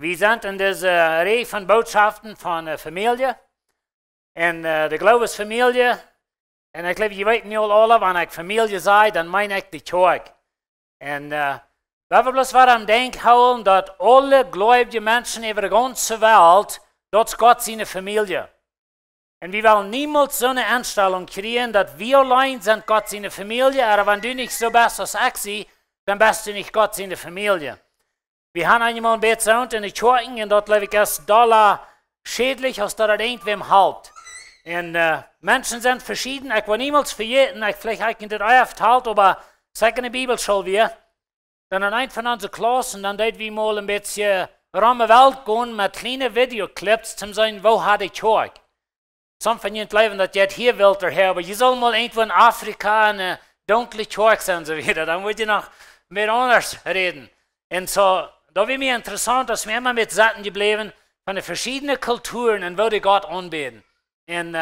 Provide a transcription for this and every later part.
Wir sind in dieser Reihe von Botschaften von Famielje. En de Gloowes Famielje. En ik geloof, je weet nu al alle, wanneer ik Famielje zei, dan meen ik de kerk. En we willen bloß wat aan denken houden, dat alle gläubige mensen over de ganze wereld, dat is God zijn Familie. En we willen niemals zo'n Einstellung krijgen, dat wir allein sind Gott zijn Familie, aber wenn du nicht so bist als ich sie, dann bist du nicht Gott zijn Familie. Wir haben einmal ein bisschen in die Kirchen und dort glaube ich, ist dollar schädlich, als das irgendwem halt. Und Menschen sind verschieden, ich will niemals verjäten, vielleicht habe ich das oft halt, aber sag in der Bibelschule wir, dann in ein von unseren Klassen, dann dort wir mal ein bisschen rum die Welt gehen mit kleinen Videoclips, zum sagen, wo hat die Kirche? Some von Ihnen glauben, dass jetzt hier will daher, aber ihr soll mal irgendwo in Afrika eine dunkle Kirche sein, so wieder, dann wollt ihr noch mehr anders reden. Und so, da wäre mir interessant, dass wir immer mit Sachen geblieben von den verschiedenen Kulturen und wo die Gott anbeten. Und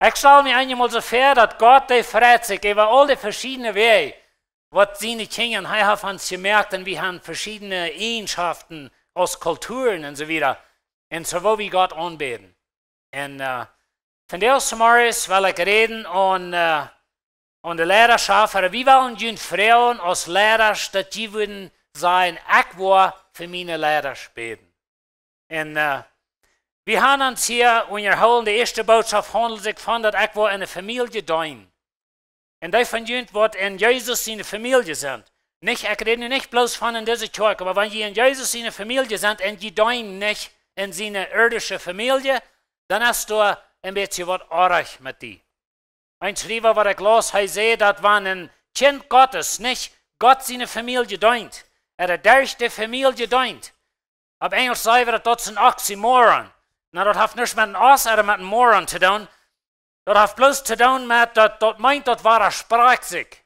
ich stelle mir einmal so vor, dass Gott der freut sich über all die verschiedenen Wege, was seine Kinder haben uns gemerkt und wir haben verschiedene Eigenschaften aus Kulturen und so wieder. Und so, wo wir Gott anbeten. Und von der aus Morris will ich reden an der Lehrerschaft, aber wir wollen die Frauen als Lehrer, dass die würden sagen, ich will für meine Lehrer beten. Und wir haben uns hier unterhalten, die erste Botschaft handelt sich von, dass ich will in eine Familie dienen. Und die von ihnen, die in Jesus in der Familie sind. Nicht, ich rede nicht bloß von in dieser Kirche, aber wenn die in Jesus in der Familie sind und die dienen nicht in seine irdische Familie, dann hast du ein bisschen was arg mit dir. Ein Schreiber war der Glas, er sagt, dass wenn ein Kind Gottes nicht Gott seine Familie dient, durch die Familie dient. Auf Englisch sagen wir, das ist ein Oxymoron. Na, das hat nichts mit einem Os oder mit einem Moron zu tun. Das hat bloß zu tun mit, das meint, das war spricht sich.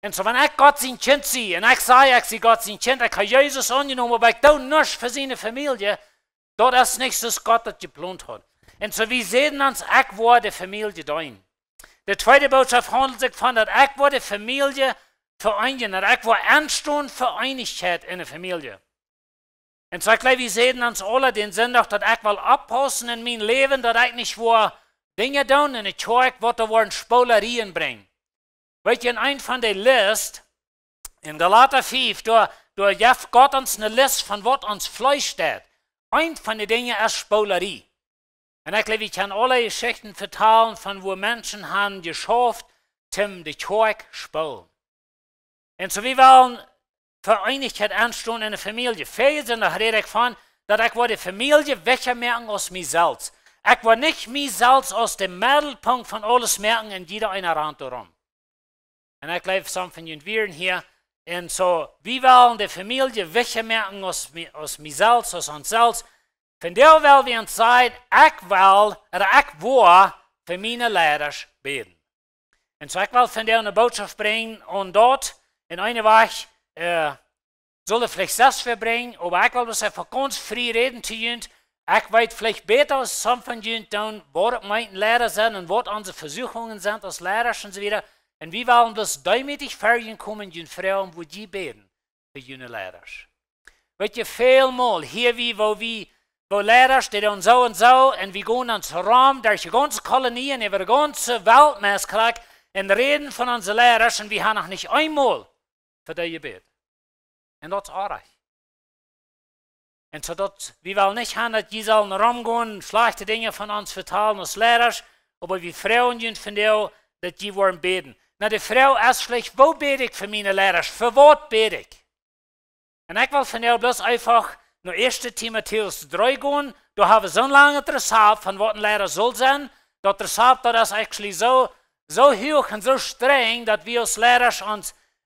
Und so, wenn ich Gott sein Kind sehe, und ich sage, ich sehe Gott sein Kind, ich habe Jesus angenommen, aber ich tue nichts für seine Familie, das ist nicht, was Gott das geplant hat. Und so, wir sehen uns, ich will die Familie dienen. Die zweite Botschaft handelt sich von, dass ich will die Familie vereinigen, dass ich will Ennstonen für Einigkeit in der Familie. Und so, ich glaube, wir sehen uns alle den Sinn, dass ich will abpassen in mein Leben, dass ich nicht will Dinge tun in der Kirche, was da wollen Spoilerien bringen. Weil in ein von der List, in Galater 5, da gibt Gott uns eine Liste von was uns Fleisch steht. Ein von den Dingen ist Spoilerie. Und ich glaube, ich kann alle Geschichten vertellen, von wo Menschen haben geschafft, die Kirche spoilen. Und so, wir wollen Vereinigkeit anstehen in der Familie. Viele sind da rede ich von, dass ich die Familie wegmerken aus mir selbst. Ich will nicht mich selbst aus dem Mittelpunkt von alles merken in jeder einer Rand herum. Und ich glaube, some von Ihnen wären hier. Und so, wir wollen die Familie wegmerken aus mir selbst, aus uns selbst. Von der will wir uns sagen, ich will für meine Lehrer beten. Und so, ich will von der eine Botschaft bringen und dort in einer Woche soll ich vielleicht das verbringen, aber ich will das einfach ganz frei reden zu Ihnen. Ich weiß vielleicht besser als some von Ihnen tun, was meine Lehrer sind und was unsere Versuchungen sind als Lehrer und so weiter. Und wir wollen das damit fertig kommen, die Frauen, wo die beten für ihre Lehrer. Weil ihr vielmal hier wie, wo Lehrer, die tun so und wir gehen ans Raum durch die ganze Kolonien, über die ganze Welt, und reden von unseren Lehrern und wir haben noch nicht einmal für die gebeten. Und das ist arg. Und so, wir wollen nicht haben, dass die sollen rumgehen, schlechte Dinge von uns vertellen als Lehrer, aber wir Frauen sind von der, dass die wollen beten. Na, die Frau ist vielleicht, wo bete ich für meine Lehrer? Für was bete ich? Und ich will von der bloß einfach nur 1. Timotheus 3 gehen, da haben wir so lange Rezept von was ein Lehrer soll sein, das Rezept, das ist eigentlich so hoch und so streng, dass wir als Lehrer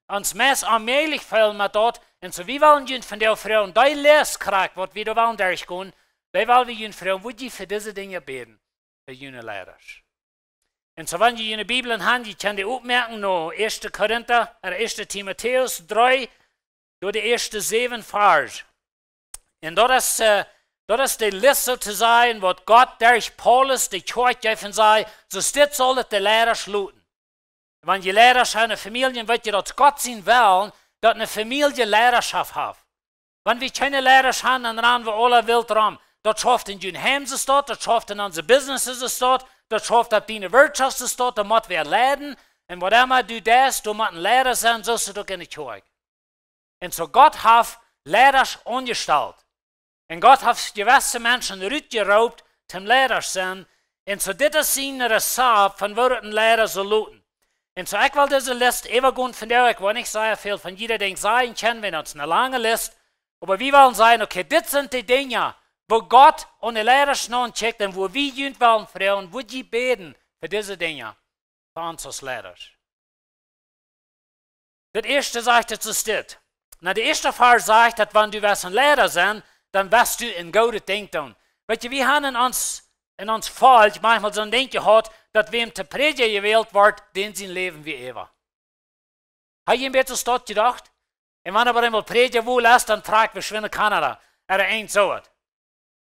uns meist allmählich fühlen mit dort. Und so, wir wollen ihnen von der Frau, und die Leskraft, was wir da wollen durchgehen, die wollen wir ihnen Frau, wo die für diese Dinge beten, für ihre Lehrer. Und so, wenn ihr eine Bibel in Hand, ihr könnt die aufmerken, no 1. Korinther, 1. Timotheus 3, durch die ersten 7 Vers. Und das ist die Liste sozusagen, was Gott durch Paulus die Kirche gegeben sei, so steht soll die Lehrer schluten. Wenn die Lehrer eine Familie, wird ihr, dass Gott sein will, dass eine Familie Lehrerschaft hat. Wenn wir keine Lehrer haben, dann rennen wir alle wild rum. Dat schafft in je Heimse staat, dat schafft in onze businesses staat, dat schafft op die Wirtschaft staat, da moet wir leiden. En wat immer du das, du moet een Lehrer sein, so ist es ook in de kerk. En so Gott hat Leidasch angestellt. En Gott hat gewisse Menschen rütgeraubt, zum Lehrer sein. En so dit is zijn Rezept van waar het een Lehrer zal loten. En so ik wil deze list even gaan van jou, ik wil niet zeggen veel van jeder ding zijn, kennen we ons een lange list. Maar we willen zeggen, okay, dit zijn die dingen, wo Gott an die Lehrer nachcheckt und wo wir jünd wollen, Frauen, wo die beten für diese Dinge, für uns als Lehrer. Das erste sagt jetzt ist das. Na, der erste Fall sagt, dass wenn du ein Lehrer sein, dann wirst du ein gutes Ding tun. Weißt du, wir haben in uns Volk manchmal so ein Ding gehabt, dass wem der Prediger gewählt wird, den sein Leben wie Eva. Hast du ihm das dort gedacht? Und wenn aber einmal Prediger wo lässt, dann fragt, wir schwinden Kanada. Ain't so was.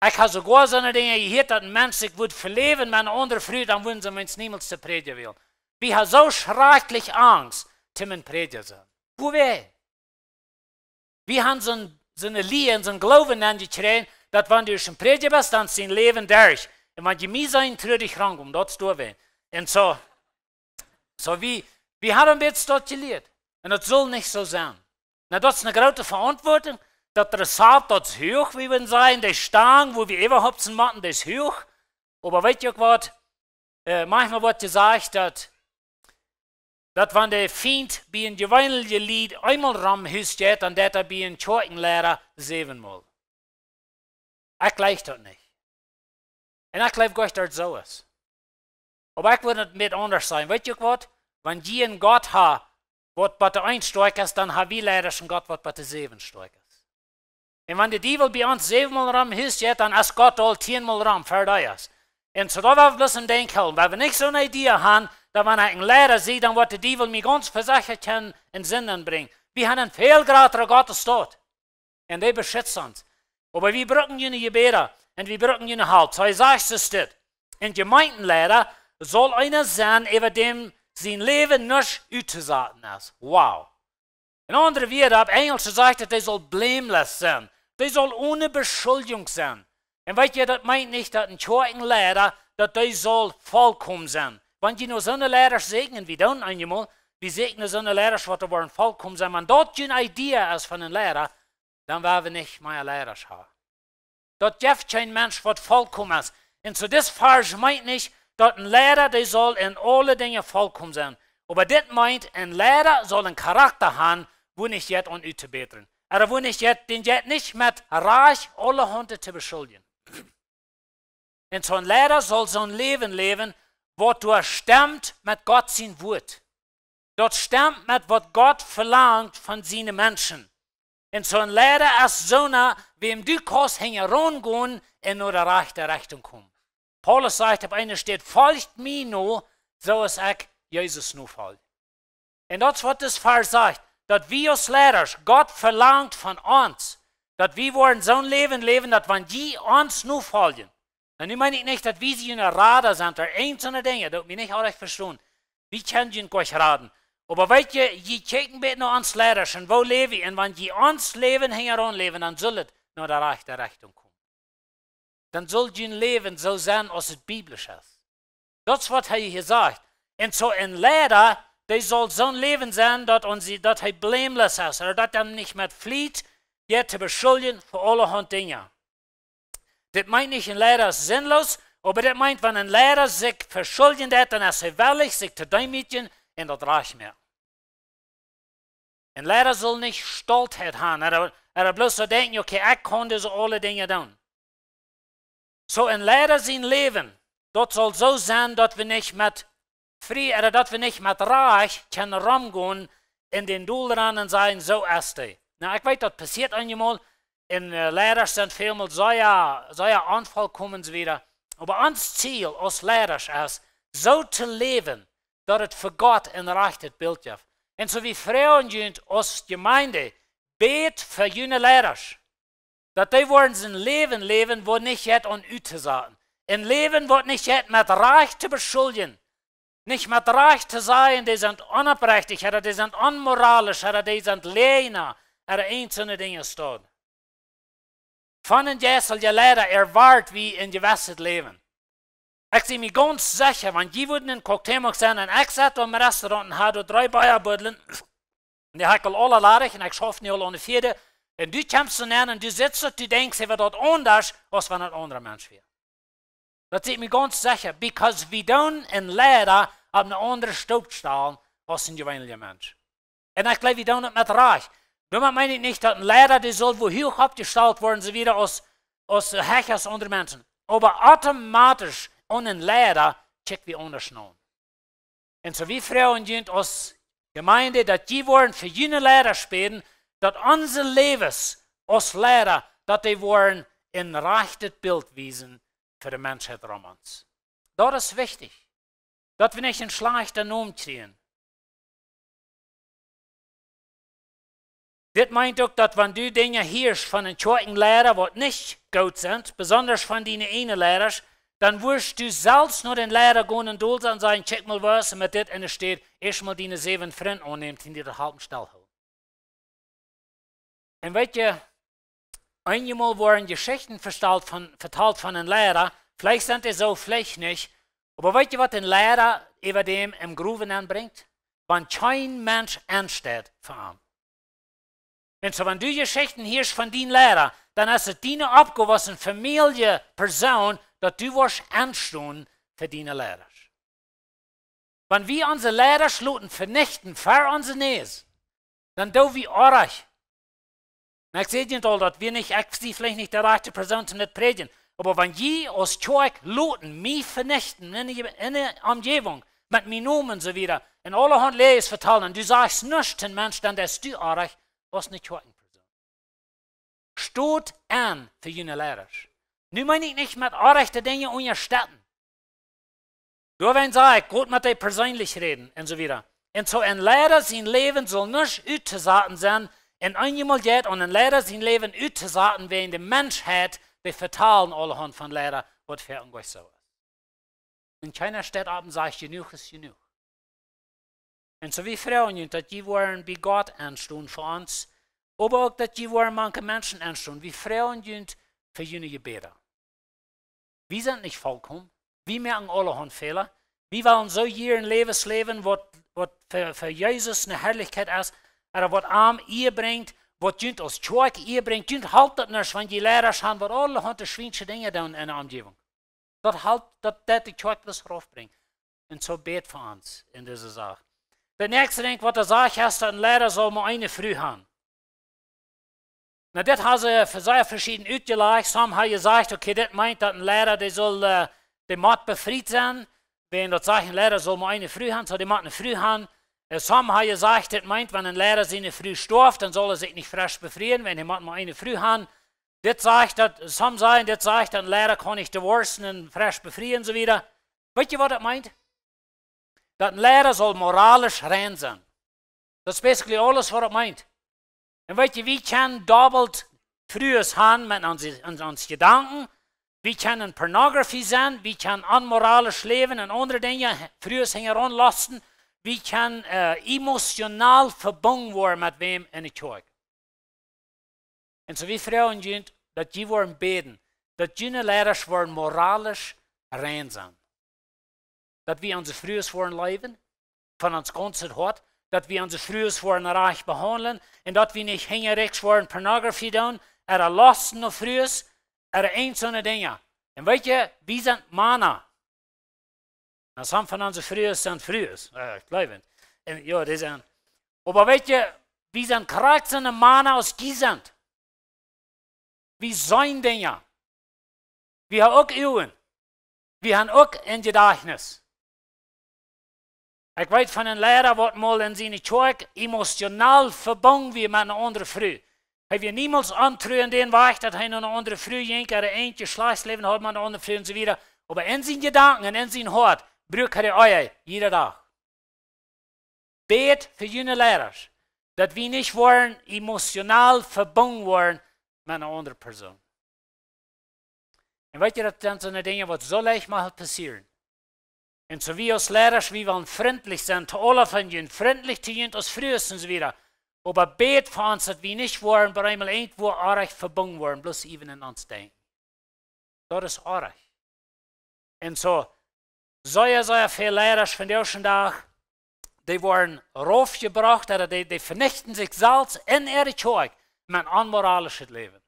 Ich habe sogar so eine Dinge gehört, dass ein Mensch sich verleben mit einer anderen Früh, dann würden sie uns niemals zu predigen will. Wir haben so schrecklich Angst, zu einem Prediger sein. Wo wir? Wir haben so eine Liebe, so ein Glauben gekriegt, dass wenn du ein Prediger bist, dann ist dein Leben durch. Und wenn du mir sein, treu dich ran, dort du weh. Und so wir haben jetzt dort gelehrt. Und das soll nicht so sein. Na, das ist eine große Verantwortung. Das Rezept, das ist hoch, wie wir sagen, der Stang, wo wir überhaupt machen, das ist hoch. Aber weißt du was? Manchmal wird gesagt, dass wenn der Feind bei einem gewöhnlichen Lied einmal ramhüst geht, dann wird er bei einem Kirchenlehrer 7-mal. Ich glaube das nicht. Und ich glaube Gott, dass das so ist. Aber ich würde nicht anders sein. Weißt du was? Wenn die einen Gott haben, was bei der 1 stark ist, dann haben wir leider schon Gott, was bei der 7 stark ist. Und wenn der Teufel bei uns 7-mal ramhüst geht, dann ist Gott all 10-mal ram, fertig ist. Und so da wir bloß ein Denk haben, weil wir nicht so eine Idee haben, dass wenn ich einen Lehrer sehe, dann wird der Teufel mich ganz versichert in Sinn bringen. Wir haben einen Fehlgrad Gottes dort. Und der beschützt uns. Aber wir brauchen jene Gebete und wir brauchen jene Halt. So ich sage es das. Ein Gemeindenlehrer soll einer sein, über dem sein Leben nicht auszusagen ist. Wow. In andere Worten, auf Englisch sagt er, der soll blameless sein. Der soll ohne Beschuldigung sein. Und weißt ihr, das meint nicht, dass ein Kirchenlehrer, dass der soll vollkommen sein. Wenn die nur so eine Lehrer segnen, wie dann einmal, wir segnen so eine Lehrer, was wollen vollkommen sein. Wenn dort eine Idee ist von einem Lehrer, dann werden wir nicht mehr Lehrer haben. Dort gibt kein Mensch, was vollkommen ist. Und so das Falsch meint nicht, dass ein Lehrer, der soll in alle Dinge vollkommen sein. Aber das meint, ein Lehrer soll einen Charakter haben, wo nicht jetzt an zu beten. Aber wo nicht jetzt, den jetzt nicht mit Reich alle Hunde zu beschuldigen. Und so ein Lehrer soll so ein Leben leben, wo du stimmt mit Gott sein Wort. Dort stimmt mit, was Gott verlangt von seinen Menschen. Und so ein Lehrer ist so einer, wem du kannst herangehen und nur der rechte Richtung kommen. Paulus sagt, auf einer steht, folgt mir nur, so ist ich Jesus nur folgt. Und das ist, was das Vers sagt, dass wir als Lehrer, Gott verlangt von uns, dass wir wollen so ein Leben leben, dass wenn die uns nur folgen. Und ich meine nicht, dass wir sie in der Rade sind, oder einzelne Dinge, das mich nicht auch recht verstehen. Wir können sie euch raten. Aber weißt ihr, je kicken bitte noch ans Lehrer, und wo lebe ich? Und wenn die uns leben, heran leben, dann soll es nach der rechten Richtung kommen. Dann soll dein Leben so sein, als es biblisch ist. Das ist, was er hier sagt. Und so ein Lehrer, der soll so ein Leben sein, dass er blameless ist, oder dass er nicht mit flieht, jetzt zu beschuldigen für allerhand Dinge. Das meint nicht, ein Lehrer ist sinnlos, aber das meint, wenn ein Lehrer sich verschuldigen hat, dann ist er willig, sich zu demütigen, und das reicht mehr. Ein Lehrer soll nicht Stolzheit haben, er bloß so denken, okay, ich kann diese alle Dinge tun. So ein Lehrer sein Leben, das soll so sein, dass wir nicht mit Frieden, oder dass wir nicht mit Reich können rumgehen in den Dulran und sagen, so ist er. Na, ich weiß, das passiert einmal, in Lehrer sind vielmal so ein Anfall kommen wieder. Aber unser Ziel als Lehrer ist, so zu leben, dass es für Gott ein rechtes Bild gibt. Und so wie Frauen als Gemeinde bet für junge Lehrer, dass die wollen sein Leben leben, wo nicht jetzt an Üte sagen. Ein Leben, wo nicht jetzt mit Reich zu beschuldigen, nicht mit Reich zu sein, die sind unaufrichtig, oder die sind unmoralisch, oder die sind Lehner, oder einzelne Dinge stehen. Von den Jessel je Lehrer erwart wie in gewässert Leben. Ich sehe mich ganz sicher, wenn die würden in Cocktail sein und ich sitze im Restaurant und habe 3 Bayerbudeln und die habe alle ladig und ich schaffe nicht alle an der vierte und du kommst zu nennen und du sitzt und du denkst, sie wird dort anders, als wenn ein anderer Mensch wäre. Das sehe ich mich ganz sicher, because wir tun in Lehrer auf eine andere Stufe stellen als ein gewöhnlicher Mensch. Und ich glaube, wir tun das mit Reich. Damit meine ich nicht, dass ein Lehrer, die soll wo hoch abgestellt werden, so wieder als Hechers andere Menschen. Aber automatisch und ein Lehrer checkt wie anders noch. Und so wie Frauen sind als Gemeinde, dass die wollen für jene Lehrer spielen, dass unsere Lebens als Lehrer, dass die wollen ein rechtes Bild wiesen für die Menschheit um uns. Das ist wichtig. Dass wir nicht einen schlechten Namen kriegen. Das meint auch, dass wenn du Dinge hörst von den zweiten Lehrern, die nicht gut sind, besonders von deinen einen Lehrern, dann wirst du selbst nur den Lehrer gehen und durch und sagen, check mal was, und mit das in der steht, erstmal deine 7 Freunde annehmen, die dir den halben Stall holen. Und weißt du, einmal wurden Geschichten vertalt von einem Lehrer, vielleicht sind die so, vielleicht nicht, aber weißt du, was ein Lehrer über dem im Gruben anbringt? Wenn kein Mensch ansteht für ihn. Und so, wenn du Geschichten hörst von deinem Lehrer, dann ist es deine Aufgabe als eine Familie, Person, dass du wirst anstehen für deine Lehrer. Wenn wir unsere Lehrer schluten vernichten für unsere Nähe, dann tun wir auch. Ich sehe nicht all, dass wir nicht, ich vielleicht nicht der rechte Person zum nicht predigen, aber wenn je als Zeug looten, mich vernichten in der Umgebung, mit mir Namen und so wieder, in allerhand Lehres verteilen, und du sagst nicht den Menschen, dann ist du auch was nicht Zeug. Steht an für jene Lehrer. Nun meine ich nicht mit rechten Dingen unterstützen. Du wenn ich gut mit dir persönlich reden und so wieder. Und so ein Lehrer sein Leben soll nicht auszusagen sein, und einmal geht und ein Lehrer sein Leben auszusagen, wenn die Menschheit, die vertalen allerhand von Lehrer, was für ein so ist. Und keiner steht ab und sagt, genug ist genug. Und so wie Frauen, dass die wollen bei Gott anstehen für uns, aber auch, dass die wollen manche Menschen anstehen, wie Frauen sind für jene Gebete. Wir sind nicht vollkommen. Wir merken allerhand Fehler. Wir wollen so hier ein Lebensleben, was für Jesus eine Herrlichkeit ist, oder was arm ihr bringt, was jünt als Zeug ihr bringt. Jünt halt das nicht, wenn die Lehrer haben, was allerhand die schwierigste Dinge tun in der Umgebung. Das halt, dass die Zeug das raufbringt. Und so bet für uns in dieser Sache. Der nächste Ding, was er sagt, ist, dass ein Lehrer soll mal eine früh haben. Na, das haben sie für sehr verschieden ausgelegt. Some haben gesagt, okay, das meint, dass ein Lehrer, der soll der Mord befreit sein. Wenn das sagt, ein Lehrer soll mal eine früh haben, soll der Mord eine früh haben. Some haben gesagt, das meint, wenn ein Lehrer seine früh stirbt, dann soll er sich nicht frisch befrieren, wenn der Mord mal eine früh haben. Das sagt, some sagen, das sagt, ein Lehrer kann nicht divorcen und frisch befrieren und so wieder. Weißt du, was das meint? Dass ein Lehrer soll moralisch rein sein. Das ist basically alles, was das meint. Und weißt du, wir können doppelt frühes haben mit uns Gedanken, wir können Pornografie sein, wir können unmoralisch leben und andere Dinge frühes heranlassen, wir können emotional verbunden werden mit wem in der Zeug. Und so wie Frauen sind, dass die wollen beten, dass die Lehrer wollen moralisch rein sein. Dass wir unser frühes wollen leben, von uns ganzes Hort, dass wir unser frühes wollen reich behandeln und dass wir nicht hingerechts wollen Pornografie tun, oder lassen noch frühes, oder einzelne Dinge. Und weißt du, wir sind Männer. Das haben von unseren frühes sind frühes, ich glaube. Ja, die sind. Aber weißt du, wir sind kratzende Männer aus die sind. Wir sind Dinge. Wir haben auch Augen. Wir haben auch ein Gedächtnis. Ich weiß von einem Lehrer, der mal in seine Zeug emotional verbunden wie mit einer anderen Frau. Er wird niemals antrühen den Weg, dass er eine andere Frau jinkt, oder ein Geschlechtsleben hat mit einer anderen Frau und so wieder. Aber in seinen Gedanken und in seinem Hort braucht er euch jeden Tag. Bet für jene Lehrer, dass wir nicht wollen, emotional verbunden werden mit einer anderen Person. Und weißt du, das sind so eine Dinge, die so leicht mal passieren. Und so wie als Lehrer, wir wollen freundlich sein, zu allen von ihnen, freundlich zu ihnen als frühestens wieder. Aber bet für uns, dass wir nicht wollen, bei einmal irgendwo arg verbunden worden, bloß even in uns denken. Das ist arg. Und so sehr viel Leidasch von der schon da, die wurden raufgebracht, oder die vernichten sich selbst in ihre Zeug mit einem unmoralischen Leben.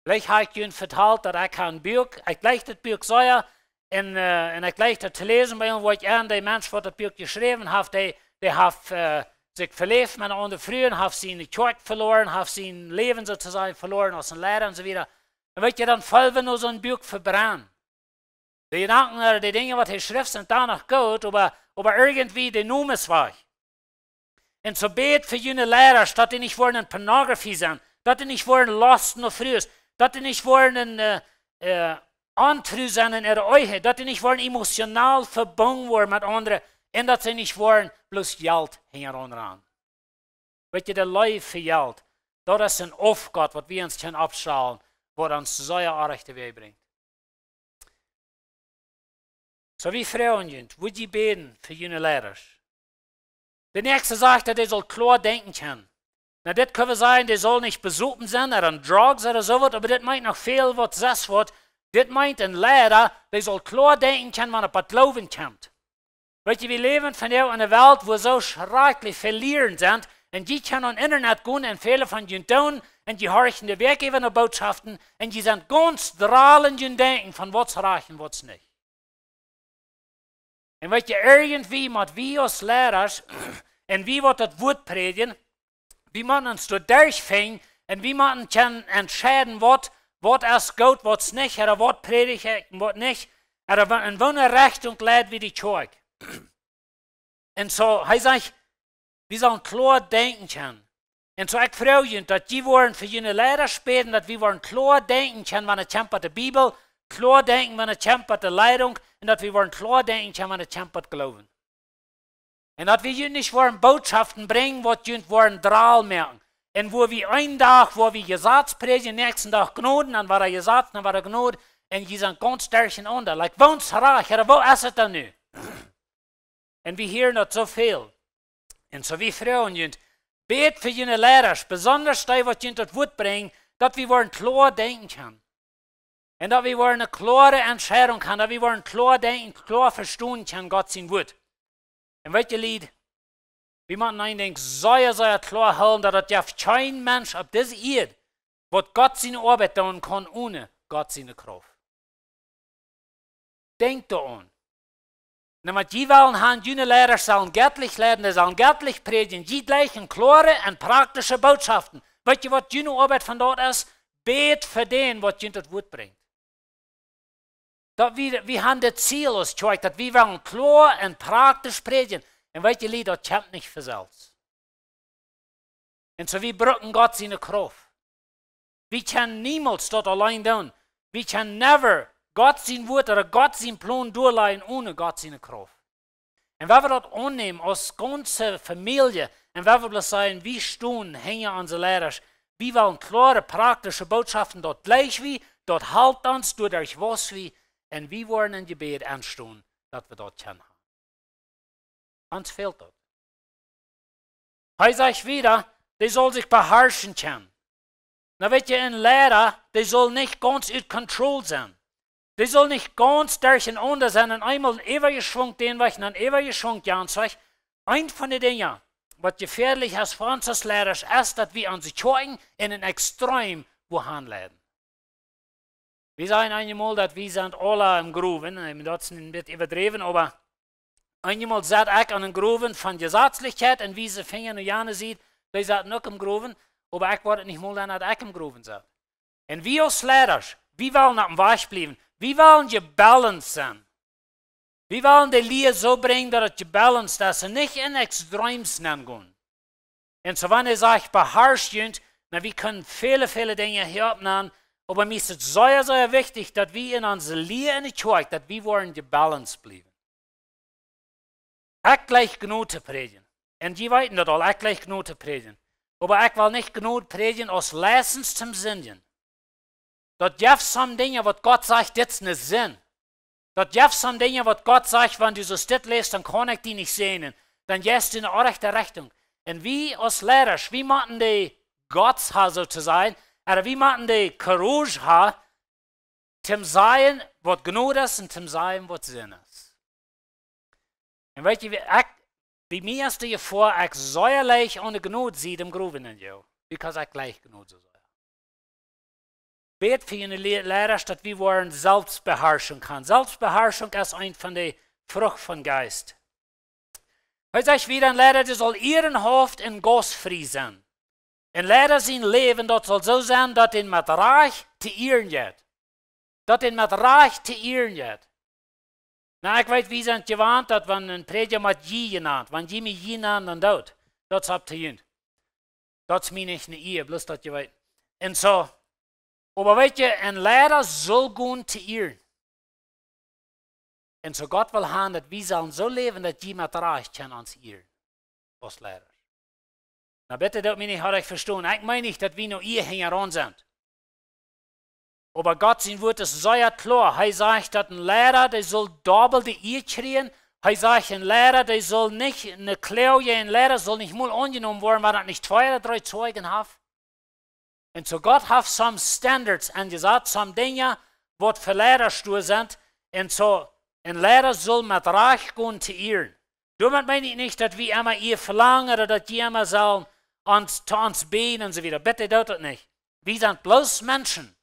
Vielleicht habe ich Ihnen vertellt, dass ich ein Buch, ich gleich das Buch sähe, und ich gleich das zu lesen, bei ihm, wo ich der Mensch, der das Buch geschrieben hat, der hat sich verlebt mit einer anderen Frühen, hat seine Zeug verloren, hat sein Leben sozusagen verloren aus dem Lehrer und so weiter. Und wird ja dann voll, wenn nur so ein Buch verbrennen. Die Gedanken oder die Dinge, was er schrift, sind danach gut, aber irgendwie die Nummer ist weg. Und so bet für jene Lehrer, dass die nicht wollen in Pornografie sein, dass die nicht wollen Lust noch früh, dass die nicht wollen in Antrü sein in ihre Augen, dass die nicht wollen emotional verbunden werden mit anderen, und dass sie nicht wollen bloß Geld hängen ran. Weißt du, der Leib für Geld, das ist ein Aufgott, was wir uns abstrahlen, was uns sehr arg Weg bringt. So wie Frauen sind, wo die beten für jene Lehrer. Der nächste sagt, der soll klar denken können. Na, das können wir sagen, der soll nicht besuchen sein oder an Drugs oder sowas, aber das meint noch viel, was das wird. Das meint ein Lehrer, der soll klar denken können, wenn er bei Glauben kommt. Weißt du, wir leben von der in einer Welt, wo so schrecklich verlieren sind, und die können am Internet gehen und viele von ihnen tun, und die horchen die weggebende Botschaften, und die sind ganz strahlend in Denken von was reich und was nicht. Und weißt du, irgendwie mit wir als Lehrer, und wie wird das Wort predigen, wie man uns da durchfängt, und wie man kann entscheiden, was ist gut, was nicht, oder was predigt und was nicht, oder in welche Richtung lädt wie die Zeug. Und so, er sagt, wir sollen klar denken können. Und so, ich freue mich, dass die wollen für jene Lehrer späten, dass wir wollen klar denken können, wenn es kämpft die Bibel, klar denken, wenn es kämpft die Leitung, und dass wir wollen klar denken können, wenn es kämpft Glauben. Und dass wir ihnen nicht wollen Botschaften bringen, was sie wollen Drahl merken. Und wo wir einen Tag, wo wir Gesetz predigen, nächsten Tag Gnoden, dann war er Gesetz, dann war er Gnode, und die sind ganz stark unter. Like, wo ist reich, oder wo ist es denn nu? Und wir hören das so viel. Und so wie Frauen sind, bet für jene Lehrer, besonders die, was sie das Wort bringen, dass wir wollen klar denken können. Und dass wir wollen eine klare Entscheidung haben, dass wir wollen klar denken, klar verstehen können, Gott sein Wort. Und welche Lied, wie man eindenkt, sehr klar halten, dass das ja kein Mensch auf dieser Erde, was Gott seine Arbeit tun kann, ohne Gott seine Kraft. Denkt daran. Nämlich die wollen haben, jene Lehrer sollen göttlich lehren, die sollen göttlich predigen, die gleichen klare und praktische Botschaften. Weißt du, was jene Arbeit von dort ist? Bet für den, was jene das Wort bringt. Dass wir haben das Ziel ausgezeigt, dass wir wollen klar und praktisch predigen. Und weißt du, das kommt nicht für selbst. Und so wir brauchen Gott seine Kraft. Wir können niemals dort allein tun. Wir können never Gott sein Wort oder Gott sein Plan durchleiten ohne Gott seine Kraft. Und wenn wir das annehmen als ganze Familie, und wenn wir bloß sagen, wie stehen, hängen unsere Lehrer, wir wollen klare, praktische Botschaften dort gleich wie, dort halt uns, durch was wie, und wir wollen in Gebet anstehen, dass wir dort können. Uns fehlt das. Er sagt wieder, die soll sich beherrschen können. Na, weet je, ein Lehrer, der soll nicht ganz in Kontrolle sein. Der soll nicht ganz durcheinander sein und einmal übergeschwungen den Weg, dann übergeschwungen den Weg. Ein von den Dingen, was gefährlich ist für uns als Lehrer, ist, dass wir uns zeigen in ein Extrem wohin leiden. Wir sagen einmal, dass wir sind alle im Gruben, das ist ein bisschen übertrieben, aber einmal sagt ich an den Gruben von Gesetzlichkeit und wie sie Finger und Jahre sieht, die sind noch im Gruben, aber ich wollte nicht mal dann, dass ich im Gruben sitze. Und wir als Lehrer, wir wollen auf dem Weg bleiben. Wir wollen gebalanced sein. Wir wollen die Lehre so bringen, dass es gebalanced ist und nicht in Extrems gehen. Und so, wenn ihr sagt, beherrscht sind, dann wir können viele Dinge hier abnehmen, aber mir ist es sehr wichtig, dass wir in unserer Lehre in der Kirche, dass wir wollen gebalanced bleiben. Ich gleich Gnade predigen. Und die weiten das all, ich gleich Gnade predigen. Aber ich will nicht Gnade predigen aus Lessons zum Sinnen. Das gibt some Dinge, was Gott sagt, das ist nicht Sinn. Das gibt some Dinge, was Gott sagt, wenn du so still lässt, dann kann ich die nicht sehen. Dann gehst du in die rechte Richtung. Und wie als Leidasch, wie machen die Gottes ha so zu sein, oder wie machen die Courage ha, zum sein, was genug ist, und zum sein, was Sinn ist. Und weißt du, wie mir ist dir vor, ich säuerlich ohne genug sieht im Gruben in jou, because ich gleich genug so sei. Bet für eine Leidasch, dass wir wollen Selbstbeherrschung haben. Selbstbeherrschung ist ein von den Frucht von Geist. Hij zegt wieder, een leider die soll ihren Hoofd in gastvrij zijn. Een leider zijn leven, dat zal zo zijn dat hij met recht te eeren gaat. Dat hij met recht te eeren gaat. Nou, ik weet wie zijn het gewend dat wanneer een prediker met je genaamd, wanneer je me je naam dan dood. Dat is op te doen. Dat is mij niet een eer, bloos dat je weet. En zo. Maar weet je, een leider zal gaan te eeren. En zo God wil gaan dat we zullen zo leven dat je met recht kan ons eeren. Als leider. Nou bitte dat mij niet had ik verstaan. Ik meen niet dat we nog hier heran zijn. Aber Gott sein Wort ist sehr klar. Hij sagt, dass ein Lehrer, der soll doppelt die Ehe kriegen. Hij sagt, ein Lehrer, der soll nicht, eine Klaue, ein Lehrer soll nicht mal angenommen werden, weil er nicht 2 oder 3 Zeugen hat. Und so Gott hat some Standards angesagt, some Dinge, was für Lehrer stur sind. Und so, ein Lehrer soll mit Recht gehen zu ehren. Damit meine ich nicht, dass wir immer ihr verlangen oder dass die immer sollen zu uns beten und so weiter. Bitte tut das nicht. Wir sind bloß Menschen.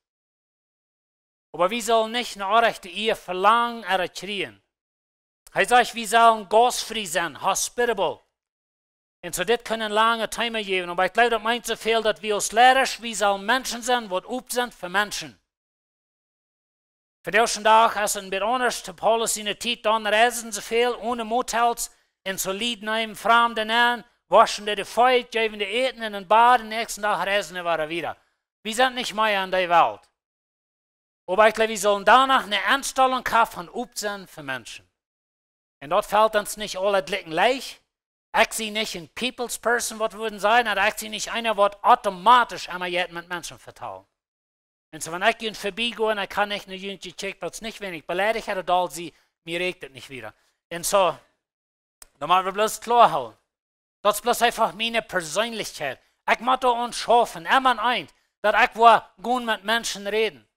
Aber wir sollen nicht eine rechte Ehe verlangen oder kriegen. Er sagt, wir sollen gastfrei sein, hospitable. Und so das können lange Time geben. Aber ich glaube, das meint so viel, dass wir als Leidasch, wir sollen Menschen sein, die up sind für Menschen. Für den ersten Tag ist es ein bisschen anders. Paulus in der Zeit, dann reisen so viel, ohne Motels, und so lieden einem Fremden an, waschen die Feuer, geben die Eten in den Bad, und den nächsten Tag reisen wir wieder. Wir sind nicht mehr in der Welt. Aber ich glaube, wir sollen danach eine Einstellung haben von Upsen für Menschen. Und dort fällt uns nicht alle Blicken leicht. Ich sehe nicht ein People's Person, was würden sein, oder ich sehe nicht einer, was automatisch einmal jetzt mit Menschen vertrauen. Und so, wenn ich ihn vorbeigehe und ich kann nicht eine Jüngste checken, wird es nicht wenig beleidigt oder da sie, mir regt es nicht wieder. Und so, da müssen wir bloß klar halten. Das ist bloß einfach meine Persönlichkeit. Ich muss da uns schaffen, immer ein, dass ich gut mit Menschen reden.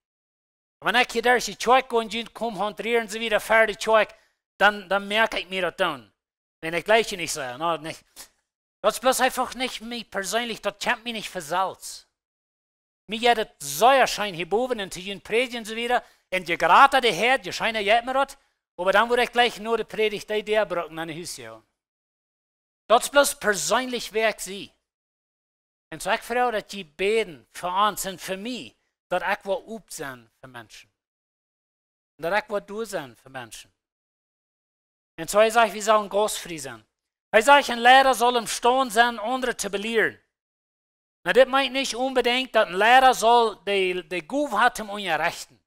Wenn ich hier durch die Zeug gehe und komme und reden sie wieder fertig Zeug, dann merke ich mir das dann. Wenn ich gleich nicht sage, no, nicht. Das ist bloß einfach nicht mich persönlich, das kennt mich nicht für Salz. Mir hat das Säuerschein hier oben und die Predigen so wieder, und je gerade die Herd, je scheint ja mir das, aber dann würde ich gleich nur die Predigt der brauchen an die Hüsse. Das ist bloß persönlich, wer ich sehe. Und so ich frage, dass die beten für uns und für mich, dass ich up sein für Menschen. Und dass ich du sein für Menschen. Und so sage ich, wir sollen gastfrei sein. Ich sage, ein Lehrer soll imstande sein, andere zu belehren. Na, das meint nicht unbedingt, dass ein Lehrer soll die Guf hat um rechten.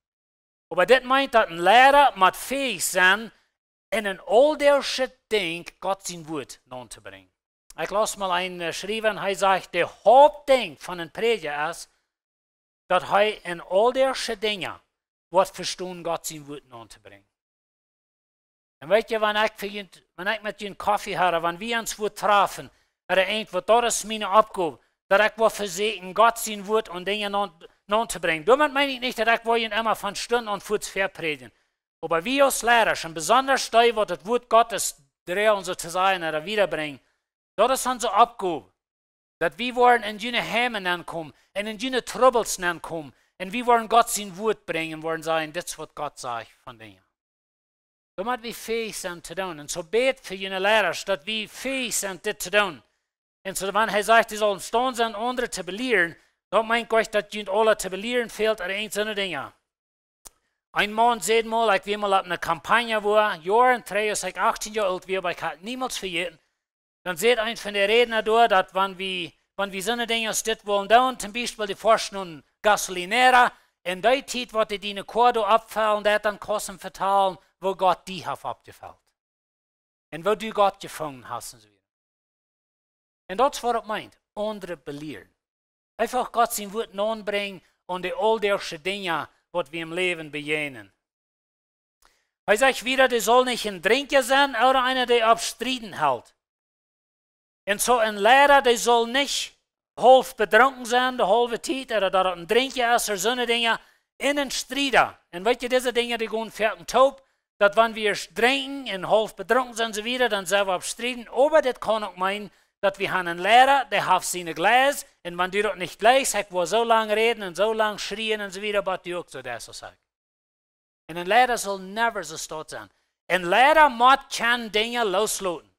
Aber das meint, dass ein Lehrer mit fähig sein, in ein alldeutsches Ding Gott sein Wort zu bringen. Ich lasse mal einen schreiben, er sagt, der Hauptding von einem Prediger ist, dass er in alldeutsche Dinge verstehen, Gott sein Wort zu bringen. Und weißt du, wenn ich mit ihnen Kaffee habe, wenn wir uns treffen, oder irgendwo, das ist meine Abgabe, dass ich versuche, Gott sein Wort und Dinge zu bringen. Damit meine ich nicht, dass ich ihnen immer von Stunden und Fuß verpredigen. Aber wir als Lehrer, und besonders die, die das Wort Gottes drehen und so zu sein oder wiederbringen, das ist unsere Abgabe. Dass wir wollen in jene Hemen kommen, und in jene Troubles kommen, und wir wollen Gott sein Wort bringen, wollen sagen, das ist, was Gott sagt von Dingen. Damit wir fähig sind zu tun. Und so bet für jene Lehrer, dass wir fähig sind, das zu tun. Und so, wenn er sagt, die sollen stehen sein, andere zu belehren, dann meint euch, dass ihnen alle zu belehren fehlt, oder einzelne Dinge. Ein Mann sagt mal, ich war mal auf einer Kampagne, wo Jahren, 3, als ich 18 Jahre alt war, aber ich hatte niemals vergessen. Dann sagt ein von den Rednern dort, dass wenn wir so eine Dinge das wollen tun, zum Beispiel die Forschung Gasolinäre, in der Zeit, wo die eine Kordo abfallen, der dann Kosten verteilen, wo Gott die hat abgefällt. Und wo du Gott gefangen hast. Und so wieder. Und das ist, was er meint, andere belehren. Einfach Gott sein Wort anbringen und die alldeutsche Dinge, die wir im Leben begegnen. Er sagt wieder, der soll nicht ein Trinker sein oder einer, der auf Striden hält. Und so ein Lehrer, der soll nicht halb betrunken sein, die halbe Zeit, oder dass er ein Drinkje ist, oder so eine Dinge, in den Strieder. Und weißt du, diese Dinge, die gehen fertig taub, dass wenn wir trinken und halb betrunken sind und so wieder, dann sind wir auf Striden. Aber das kann auch meinen, dass wir haben einen Lehrer, der hat seine Gläser, und wenn du das nicht gleich sagst, wo so lange reden und so lange schreien und so wieder, was du auch so das so sagst. Und ein Lehrer soll never so stot sein. Ein Lehrer muss keine Dinge loslassen.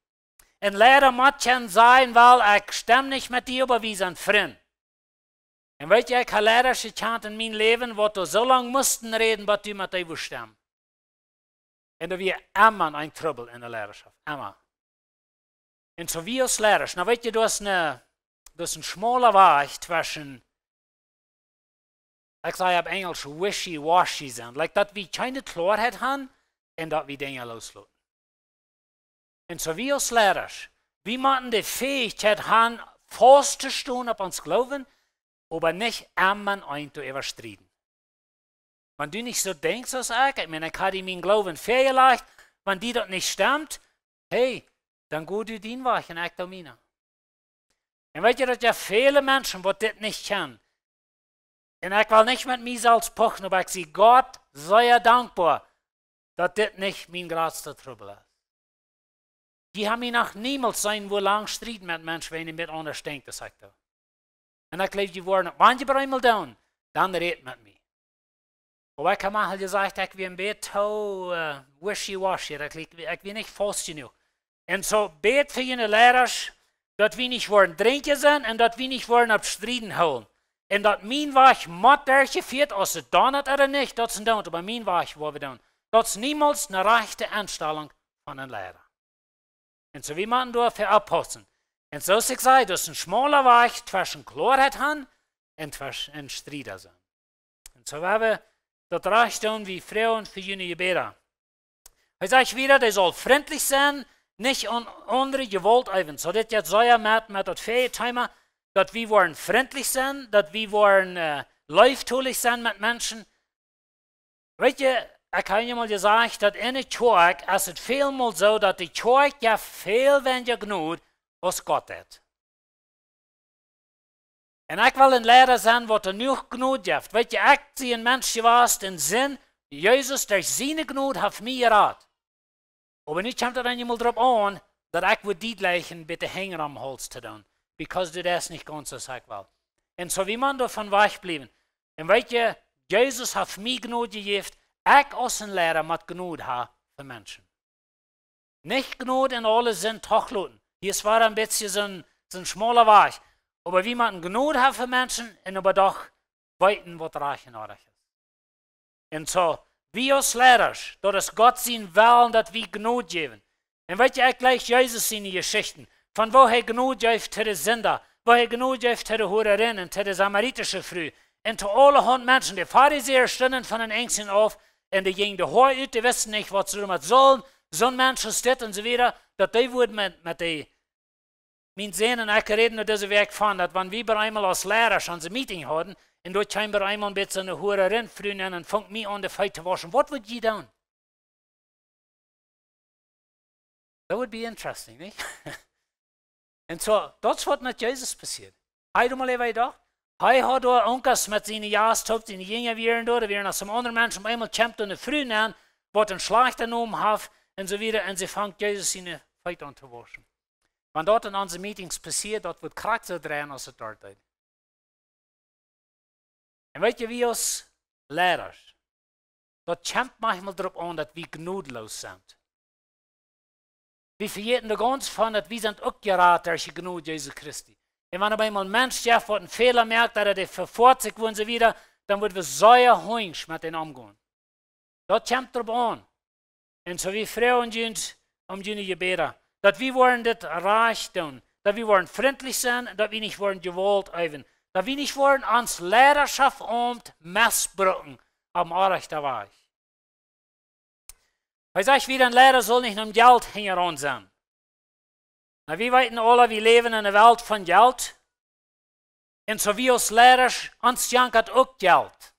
Ein Lehrer muss keine sein, weil ich stimme nicht mit dir, aber wir sind Freunde. Und weißt du, ich habe Lehrer gekannt in meinem Leben, wo du so lange mussten reden, bis du mit dir stimmen. Und da wir immer ein Trouble in der Lehrerschaft. Immer. Und so wie als Lehrer, na weißt du, du hast ein schmaler Weg zwischen, ich sage auf Englisch, wishy-washy sind. Like, dass wir keine Klarheit haben und dass wir Dinge loslassen. Und so wie als Lehrer, wir müssen die Fähigkeit haben, festzustehen auf uns Glauben, aber nicht immer ein zu überstreiten. Wenn du nicht so denkst als ich meine, ich habe meinen Glauben fehlgelegt, wenn die das nicht stimmt, hey, dann geh du den Weg und ich meine. Und weißt du, dass ja viele Menschen, die das nicht kennen, und ich will nicht mit mir selbst pochen, aber ich sage, Gott sei ja dankbar, dass das nicht mein größter Trouble ist. Die haben mich noch niemals sein, wo lang streiten mit Menschen, wenn ich mit anders denke, das sagt er. Und ich glaube, die wollen, wenn die einmal down, dann redet mit mir. Aber ich habe mal gesagt, ich will ein bisschen wishy-washy, ich will nicht fast genug. Und so bet für jene Lehrer, dass wir nicht wollen trinken sind und dass wir nicht wollen auf Striden holen. Und dass mein Weg mit durchgeführt, ob es da nicht oder nicht, das ist nicht, aber mein Weg, wo wir tun. Das ist niemals eine rechte Einstellung von einem Lehrer. Und so wie man dafür abpassen. Und so ist es gesagt, das ist ein schmaler Weg zwischen Klarheit haben und zwischen Streit sein. Und so werden wir das recht tun wie Frauen für jene Gebete. Ich sage wieder, der soll freundlich sein, nicht andere Gewalt üben. So das jetzt soll ja mit das Fähigkeit, dass wir wollen freundlich sein, dass wir wollen leuftulich sein mit Menschen. Weißt du, ich habe ja mal gesagt, dass in der Kirche ist es vielmal so, dass die Kirche ja viel weniger genug als Gott hat. Und ich will ein Lehrer sein, der nicht genug gibt. Weißt du, ich sehe ein Mensch gewesen, den Sinn, Jesus, durch seine Gnade hat mir geraten. Aber nicht kommt er dann mal drauf an, dass ich die gleichen bitte hängen am Holz zu tun. Because du das nicht ganz so sagen will. Und so wie man davon wegbleiben. Und weißt du, Jesus hat mir Gnade gegeben, ich als ein Lehrer muss Gnade haben für Menschen. Nicht Gnade in alle Sinn tochluten. Hier war ein bisschen so ein schmaler Weg. Aber wie man Gnade hat für Menschen, und aber doch weiten, was reichen ist. Und so, wie als Lehrer, dort ist Gott sein Willen, dass wir Gnade geben. Und weißt du, ich gleich Jesus seine Geschichten. Von wo er Gnade gibt zu den Sünder, wo er Gnade gibt zu den Hurerinnen, zu der samaritischen Frau, und zu allen Menschen. Die Pharisäer standen von den Ängsten auf, und die gingen die Haar uit, die wussten nicht, was sie damit sollen. So ein Mensch ist das und so wieder, dass die wurden mit den mein Sehen und ich reden nur diese Weg von, dass wenn wir einmal als Lehrer schon ein Meeting hatten, und dort kam wir einmal ein bisschen eine Hurerin früh an und fängt mich an, die Feit zu waschen. Was würdet ihr tun? That would be interesting, nicht? Und so, das ist was mit Jesus passiert. Heute mal eben da. Heute hat er Onkas mit seinen Jahrstopp, seine Jünger wären da wären aus einem anderen Menschen einmal kämpft und eine Früh an, was einen schlechten Namen hat, und so wieder, und sie fängt Jesus seine Feit an zu waschen. Wenn dort in unseren Meetings passiert, dort wird Kraft so drehen, als es dort ist. Und weißt du, wie als Lehrer, dort kämpft manchmal darauf an, dass wir gnadlos sind. Wir vergessen da ganz von, dass wir sind auch geraten durch die Gnade Jesu Christi. Und wenn aber einmal ein Mensch der einen Fehler merkt, dass er den verfolgt und so wieder, dann wird wir sehr hungrig mit ihm umgehen. Dort kämpft darauf an. Und so wie Frauen sind, die Gebete. Dass wir wollen das reich tun, dass wir wollen freundlich sein, dass wir nicht wollen Gewalt üben, dass wir nicht wollen ans Lehrerschaft und missbrauchen am rechten Weg. Ich sage wieder, ein Lehrer soll nicht um Geld hängen sein. Na, wir wissen alle, wir leben in einer Welt von Geld. Und so wie als Lehrer, uns jankert auch Geld.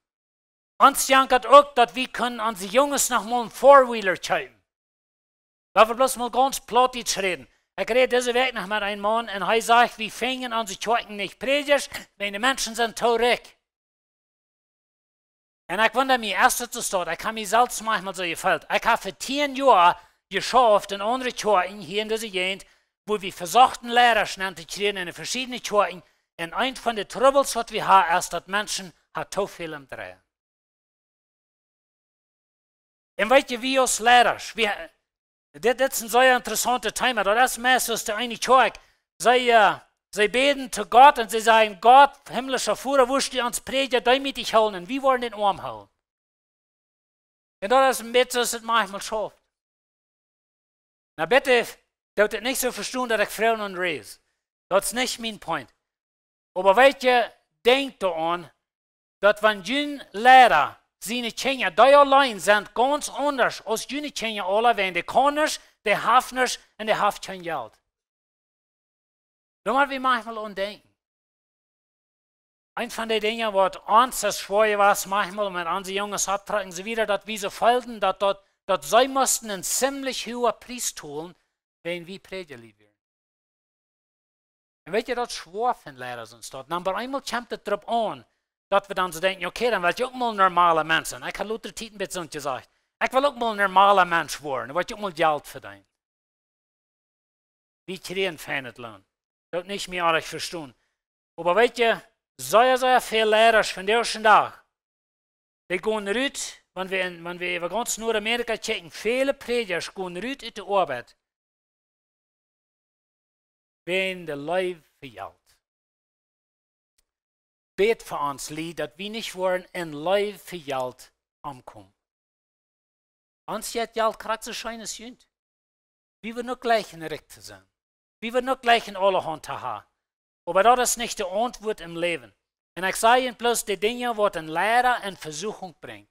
Uns jankert auch, dass wir können unsere Jungs noch mal einen Four-Wheeler kaufen. Laten we bloß mal ganz platt iets reden. Ich rede diese Weg noch mit einem Mann und er sagt, wir fingen an zu Kirchen nicht predigst, wenn die Menschen sind traurig. Und ich wundere mich, erst zu stehen, ich habe mich selbst manchmal so gefällt. Ich habe für 10 Jahre geschafft in andere Kirchen hier in dieser Gegend, wo wir versuchten, Lehrer zu kriegen in verschiedenen Kirchen. Und ein von den Troubles, was wir haben, ist, dass Menschen zu viel im Drehen. Und weißt du, wie als Lehrer, das ist ein sehr interessantes Thema. Das ist meistens der eine Kirche. Sie beten zu Gott und sie sagen, Gott, himmlischer Führer, wo du uns predigen, damit ich holen. Und wir wollen den Arm holen. Und das ist ein bisschen, das manchmal schafft. Na bitte, das nicht so verstehen, dass ich Frauen und Reis. Das ist nicht mein Point. Aber weißt du, denkt daran, dass wenn jene Lehrer seine Kinder, die allein sind ganz anders als jene Kinder alle, wenn die Kanners, die Hafners und die haben kein Geld. Da müssen wir manchmal umdenken. Ein von den Dingen, was uns das schwer war, manchmal mit unseren Jungs abtragen, so wieder, dass wir so folgen, dass sie mussten einen ziemlich hohen Preis tun, wenn wir predigen werden. Und weißt du, das ist schwer für Lehrer sind dort. Aber einmal kommt es darauf an, dass wir dann so denken, okay, dann will ich auch mal ein normaler Mensch sein. Ich habe Luther Titen mit so gesagt, ich will auch mal ein normaler Mensch werden, ich will auch mal Geld verdienen. Wir kriegen feines Lohn. Das nicht mehr alles verstehen. Aber weißt du, sehr viele Lehrer von der ersten Tag, die gehen raus, wenn wir über ganz Nordamerika checken, viele Prediger gehen raus in die Arbeit, wenn der Leib verjährt. Bet für uns, Lied, dass wir nicht wollen, in Leib verjährt ankommen. Uns hat Geld charakterscheines Jünd. Wir wollen noch gleich in der Rechte sein. Wir wollen noch gleich in alle Hand haben. Aber das ist nicht die Antwort im Leben. Und ich sage Ihnen bloß die Dinge, die ein Lehrer in Versuchung bringt.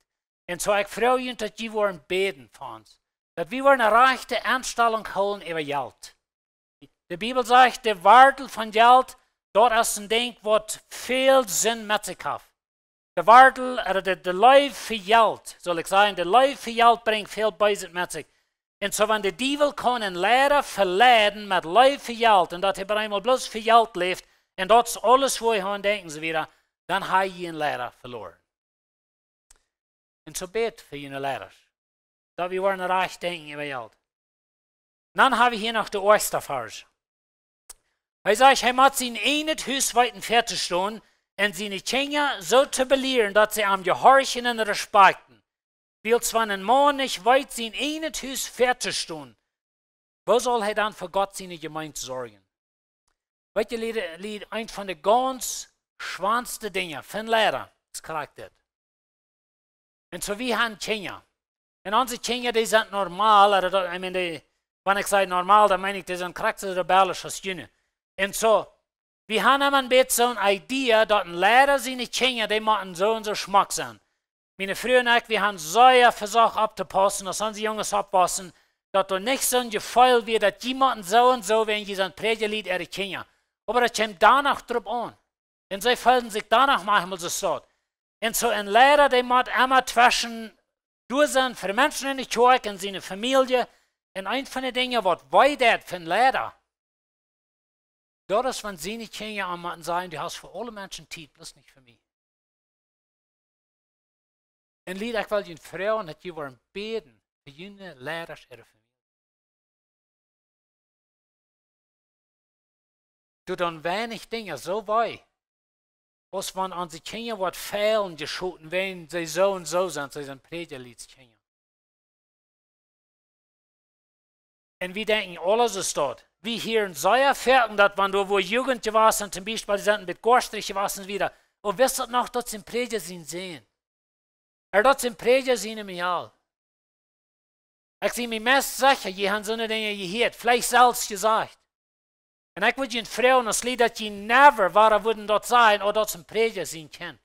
Und so ich freue mich, dass wir wollen beten für uns. Dass wir wollen eine rechte Einstellung holen über Geld. Die Bibel sagt, der Wardel von Geld, dort ist ein Ding, was viel Sinn mit sich hat. Der Wardel, oder der Leib für Geld, soll ich sagen, der Leib für Geld bringt viel bei sich mit sich. Und so, wenn der Teufel kann einen Lehrer verleiden mit Leib für Geld, und dass er einmal bloß für Geld lebt, und das ist alles, wo ich an denken, so wieder, dann habe ich einen Lehrer verloren. Und so bet für jene Lehrer, dass wir wollen reich denken über Geld. Dann habe ich hier noch die Oysterfarsch. Er sagt, er muss in einem Haus weiten fertig stehen und seine Kinder so zu belehren, dass sie am gehorchen und respekten. Will zwar ein Mann nicht weit sein einem Haus fertig stehen, wo soll er dann für Gott seine Gemeinde sorgen? Weißt du, Lied, ein von den ganz schwansten Dingen für einen Lehrer ist Charakter. Und so wie haben Kinder. Und unsere Kinder, die sind normal, oder wenn ich sage normal, dann meine ich, die sind charakterrebellisch als Jünger. Und so, wir haben ein bisschen so eine Idee, dass ein Lehrer seine Kinder, die machen so und so Schmack sein. Meine Frau und ich, wir haben sehr versucht abzupassen, dass unsere Jungs abpassen, dass da nicht so ein Gefühl wird, dass jemand so und so, wenn sie so ein Predigt ihre Kinder. Aber das kommt danach drauf an. Und sie fühlen sich danach manchmal so. Und so ein Lehrer, der muss immer zwischen durch sein für Menschen in der Kirche und seine Familie. Und ein von den Dingen, was weiter für einen Lehrer, das ist, wenn seine Kinder am sagen, du hast für alle Menschen Zeit, bloß nicht für mich. Und Lied, ich will Ihnen fragen, dass Sie wollen beten für jene Lehrer ihrer Familie. Du dann wenig Dinge so weit, was man an die Kinder wird fehlen geschoten, wenn sie so und so sind, sie sind Predigerliedskinder. Und wir denken, alles ist dort. Wir hier in Säuerferken, dass wenn du wo Jugendliche warst, zum Beispiel, die sind mit Gorstrich warst wieder, und wisst ihr noch, dass sie im Prediger sehen. Dat zijn predikers in mij. Ik zie me meest zeggen, je hebt zo'n dingen gehört, vielleicht zelfs gesagt. En ik wil je vragen, als Lied, dat je never waar würden dat zijn, of dat zijn predikers zien kent.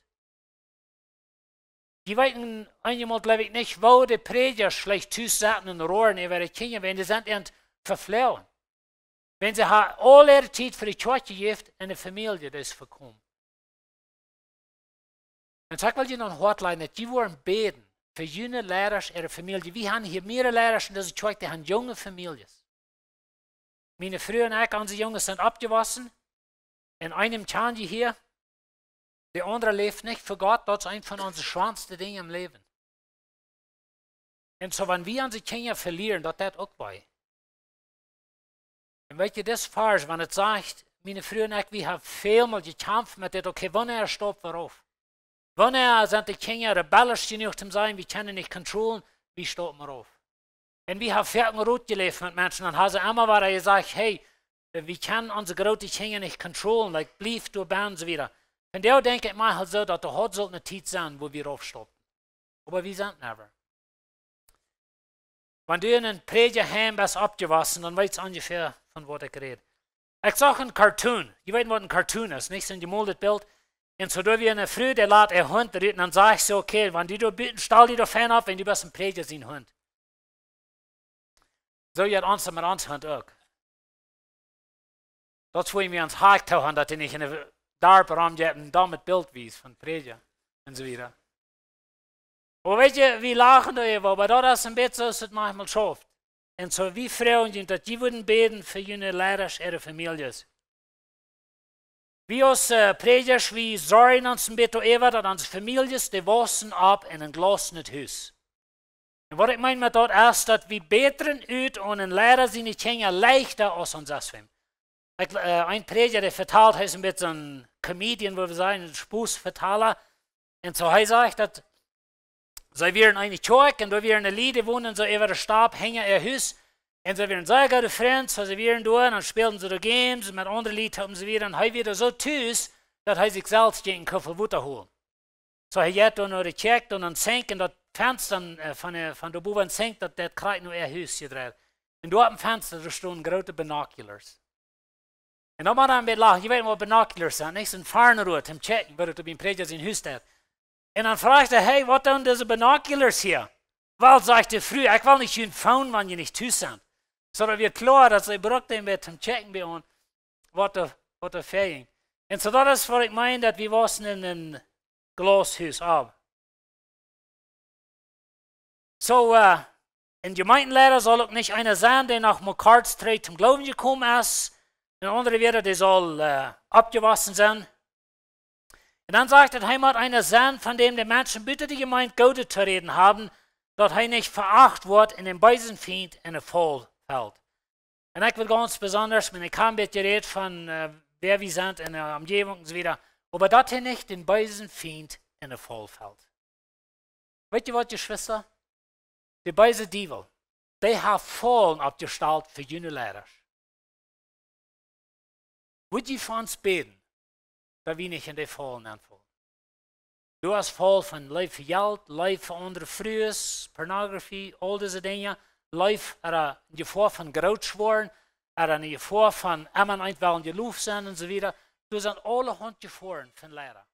Die weten einmal, glaube ich, nicht, wo die Prediger schlecht zusagen und rohren über die Kinder, wenn die sind und verflauen. Wenn sie all ihre Zeit für die Kirche gibt, in der Familie das verkommen. Und sag mal, noch Hotline, dass die wollen beten für junge Lehrer ihrer Familie. Wir haben hier mehrere Lehrer in dieser Kirche, die haben junge Familien. meine Früher und ich, unsere Jungs sind abgewaschen. In einem Changi hier. Der andere lebt nicht für Gott. Das ist ein von unseren schwansten Dingen im Leben. Und so, wenn wir unsere Kinder verlieren, das auch bei. Und weißt du, das ist falsch, wenn es sagt, meine Früher und ich, wir haben vielmal gekämpft mit dem, okay, wann stoppt wir auf? Wann sind die Kinder rebellisch genug zu sein, wir können nicht kontrollieren, wie stoppen wir auf? Und wir haben viel Rot gelebt mit Menschen, dann haben sie immer wieder gesagt, hey, wir können unsere großen Kinder nicht kontrollieren, like, blieb du bei uns wieder. Und der denke ich mal halt so, dass heute soll eine Zeit sein, wo wir aufstoppen. Aber wir sind never. Wenn du in ein Predigerheim bist abgewaschen, dann weißt du ungefähr, von was ich rede. Ich sage ein Cartoon. Je weet was ein Cartoon ist, nicht so ein gemoldetes Bild. Und so da wie eine Frau, der lädt einen Hund rein, dann sage ich so, okay, wenn die da bitten, stell die da fern ab, wenn du bist ein Prediger, sein Hund. So geht uns mit uns Hund auch. Das wollen wir uns Hack tauchen, dass die nicht in der Darbraum ein damit Bild wies von Prediger und so weiter. Aber weißt du, wir lachen da immer, aber das ist ein bisschen so, dass es manchmal schafft. Und so wie Frauen sind, dass die würden beten für ihre Leidasch, ihre Familien. Wir als Prediger, wir sorgen uns ein bisschen über, dass unsere Familien, die waschen ab in ein glasses Haus. Und was ich meine mit das ist, dass wir beten ut und ein Lehrer seine Kinder leichter als uns selbst. Ein Prediger, der verteilt, heißt ein bisschen ein Comedian, wo wir sagen, ein Spußverteiler. Und so heißt er, dass sie wären eine Kirche und da wären eine Lieder wohnen, so über den Stab hängen ihr Haus. Und sie wären sehr gute Freunde, so sie wären da, und dann spielten sie da Games, und mit anderen Lied haben sie wieder, und er wieder so tüß, dass er sich selbst gegen einen Koffer Wasser holt. So er geht dann noch die Kirche und dann sinkt, und das Fenster von der Buben sinkt, dass das kriegt nur ihr Haus gedreht. Und dort am Fenster, da stehen große Binoculars. Und dann war er ein bisschen lachen, ich weiß nicht, was Binoculars sind, nicht so ein Farnerut, im Checken, weil er beim Prediger sein Haus hat. Und dann fragt er, hey, was tun diese Binoculars hier? Weil, sagt er früh, ich will nicht schön fahren, wenn ihr nicht tüß sind. Sondern wir klar, dass sie braucht den mit zum Checken bei uns, was der fehlt. Und so das ist, was ich meine, dass wir waschen in ein Glashaus ab. So, in Gemeindelehrer soll auch nicht einer sein, der nach Mokartstreit zum Glauben gekommen ist. Und andere wieder, der soll abgewaschen sein. Und dann sagt er, Heimat einer sein, von dem die Menschen bitte die Gemeinde Gute zu reden haben, dass er nicht veracht wird in den Beisenfeind in der Fall fällt. Und ich will ganz besonders, wenn ich kann ein bisschen reden von wer wir sind in der Umgebung und so weiter, aber dass er nicht den Beisenfeind in der Fall fällt. Weißt ihr was, Geschwister? Die beise Diebel, die haben Fallen abgestellt für jene Lehrer. Wollt ihr von uns beten, dass wir nicht in die Fallen anfallen? Du hast Fall von Leib für Geld, Leib für andere Frühes, Pornografie, all diese Dinge. Leib ein Gefahr von Grautschworen, eine Gefahr von Ammen einwählen, die Luft sind und so weiter. Du sind alle Handgefahren von Lehrer.